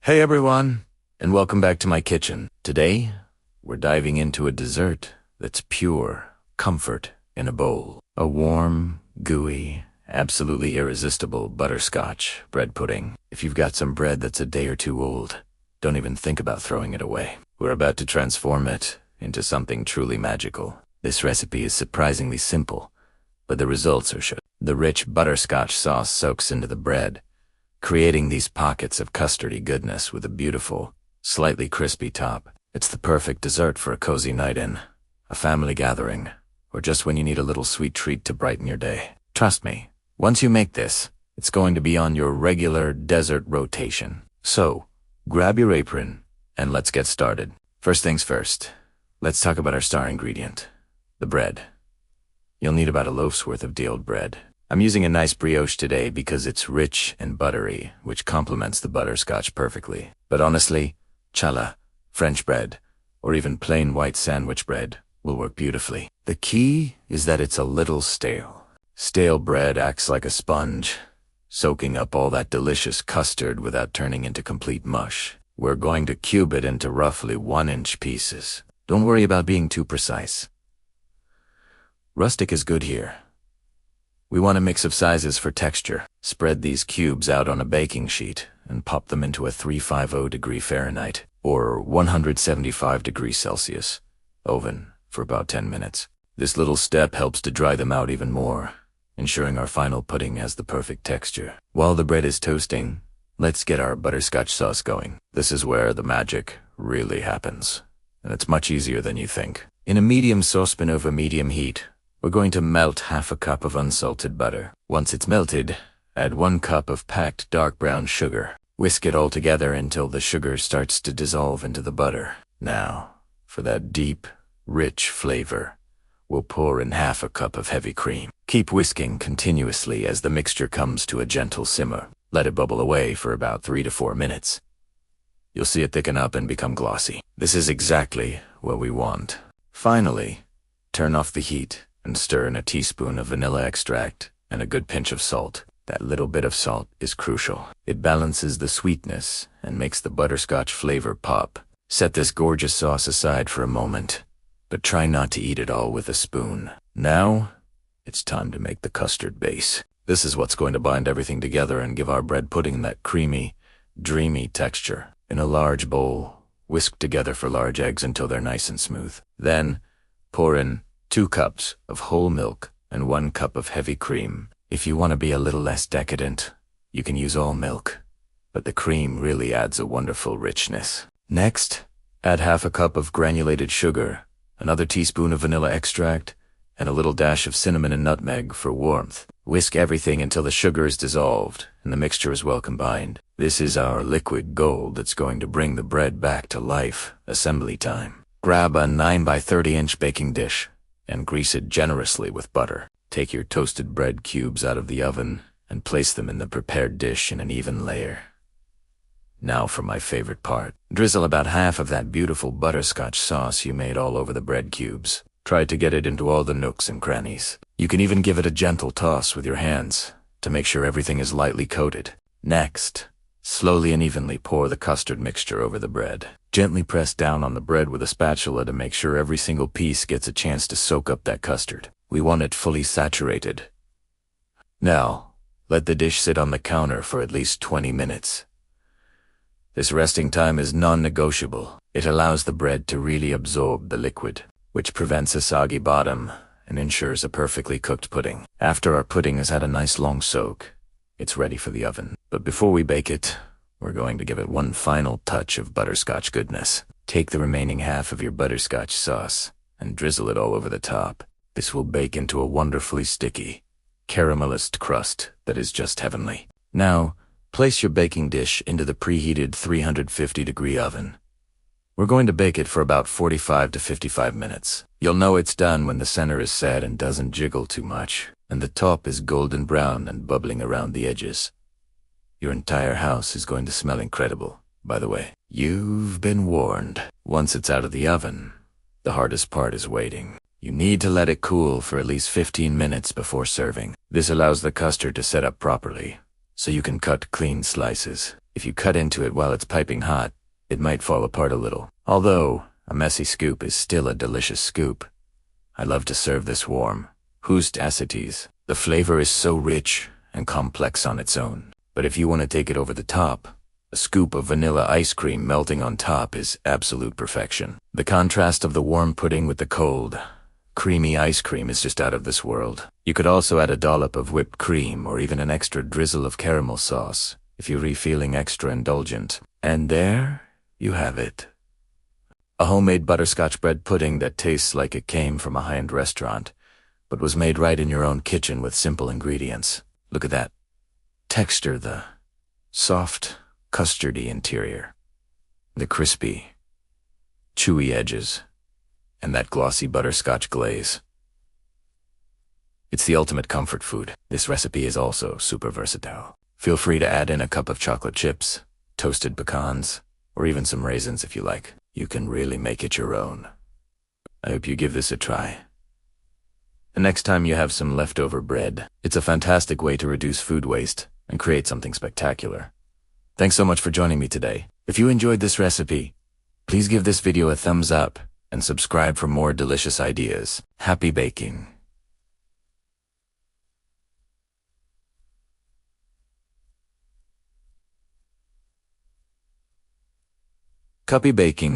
Hey everyone, and welcome back to my kitchen. Today, we're diving into a dessert that's pure comfort in a bowl. A warm, gooey, absolutely irresistible butterscotch bread pudding. If you've got some bread that's a day or two old, don't even think about throwing it away. We're about to transform it into something truly magical. This recipe is surprisingly simple, but the results are sure. The rich butterscotch sauce soaks into the bread, creating these pockets of custardy goodness with a beautiful, slightly crispy top. It's the perfect dessert for a cozy night in, a family gathering, or just when you need a little sweet treat to brighten your day. Trust me, once you make this, it's going to be on your regular dessert rotation. So, grab your apron, and let's get started. First things first, let's talk about our star ingredient, the bread. You'll need about a loaf's worth of de-old bread. I'm using a nice brioche today because it's rich and buttery, which complements the butterscotch perfectly. But honestly, challah, French bread, or even plain white sandwich bread will work beautifully. The key is that it's a little stale. Stale bread acts like a sponge, soaking up all that delicious custard without turning into complete mush. We're going to cube it into roughly 1-inch pieces. Don't worry about being too precise. Rustic is good here. We want a mix of sizes for texture. Spread these cubes out on a baking sheet and pop them into a 350 Fahrenheit or 175 degrees Celsius oven for about 10 minutes. This little step helps to dry them out even more, ensuring our final pudding has the perfect texture. While the bread is toasting, let's get our butterscotch sauce going. This is where the magic really happens, and it's much easier than you think. In a medium saucepan over medium heat, we're going to melt half a cup of unsalted butter. Once it's melted, add 1 cup of packed dark brown sugar. Whisk it all together until the sugar starts to dissolve into the butter. Now, for that deep, rich flavor, we'll pour in half a cup of heavy cream. Keep whisking continuously as the mixture comes to a gentle simmer. Let it bubble away for about 3 to 4 minutes. You'll see it thicken up and become glossy. This is exactly what we want. Finally, turn off the heat and stir in a teaspoon of vanilla extract and a good pinch of salt. That little bit of salt is crucial. It balances the sweetness and makes the butterscotch flavor pop. Set this gorgeous sauce aside for a moment, but try not to eat it all with a spoon. Now, it's time to make the custard base. This is what's going to bind everything together and give our bread pudding that creamy, dreamy texture. In a large bowl, whisk together for large eggs until they're nice and smooth. Then, pour in 2 cups of whole milk and 1 cup of heavy cream. If you want to be a little less decadent, you can use all milk, but the cream really adds a wonderful richness. Next, add half a cup of granulated sugar, another teaspoon of vanilla extract, and a little dash of cinnamon and nutmeg for warmth. Whisk everything until the sugar is dissolved and the mixture is well combined. This is our liquid gold that's going to bring the bread back to life. Assembly time. Grab a 9 by 30-inch baking dish and grease it generously with butter. Take your toasted bread cubes out of the oven and place them in the prepared dish in an even layer. Now for my favorite part. Drizzle about half of that beautiful butterscotch sauce you made all over the bread cubes. Try to get it into all the nooks and crannies. You can even give it a gentle toss with your hands to make sure everything is lightly coated. Next, slowly and evenly pour the custard mixture over the bread. Gently press down on the bread with a spatula to make sure every single piece gets a chance to soak up that custard. We want it fully saturated. Now, let the dish sit on the counter for at least 20 minutes. This resting time is non-negotiable. It allows the bread to really absorb the liquid, which prevents a soggy bottom and ensures a perfectly cooked pudding. After our pudding has had a nice long soak, it's ready for the oven. But before we bake it, we're going to give it one final touch of butterscotch goodness. Take the remaining half of your butterscotch sauce and drizzle it all over the top. This will bake into a wonderfully sticky, caramelized crust that is just heavenly. Now, place your baking dish into the preheated 350-degree oven. We're going to bake it for about 45 to 55 minutes. You'll know it's done when the center is set and doesn't jiggle too much, and the top is golden brown and bubbling around the edges. Your entire house is going to smell incredible, by the way. You've been warned. Once it's out of the oven, the hardest part is waiting. You need to let it cool for at least 15 minutes before serving. This allows the custard to set up properly, so you can cut clean slices. If you cut into it while it's piping hot, it might fall apart a little. Although, a messy scoop is still a delicious scoop. I love to serve this warm. Hust acetes. The flavor is so rich and complex on its own. But if you want to take it over the top, a scoop of vanilla ice cream melting on top is absolute perfection. The contrast of the warm pudding with the cold, creamy ice cream is just out of this world. You could also add a dollop of whipped cream or even an extra drizzle of caramel sauce if you're feeling extra indulgent. And there you have it. A homemade butterscotch bread pudding that tastes like it came from a high-end restaurant, but was made right in your own kitchen with simple ingredients. Look at that texture, the soft, custardy interior, the crispy, chewy edges, and that glossy butterscotch glaze. It's the ultimate comfort food. This recipe is also super versatile. Feel free to add in a cup of chocolate chips, toasted pecans, or even some raisins if you like. You can really make it your own. I hope you give this a try. The next time you have some leftover bread, it's a fantastic way to reduce food waste and create something spectacular. Thanks so much for joining me today. If you enjoyed this recipe, please give this video a thumbs up and subscribe for more delicious ideas. Happy baking! Happy baking!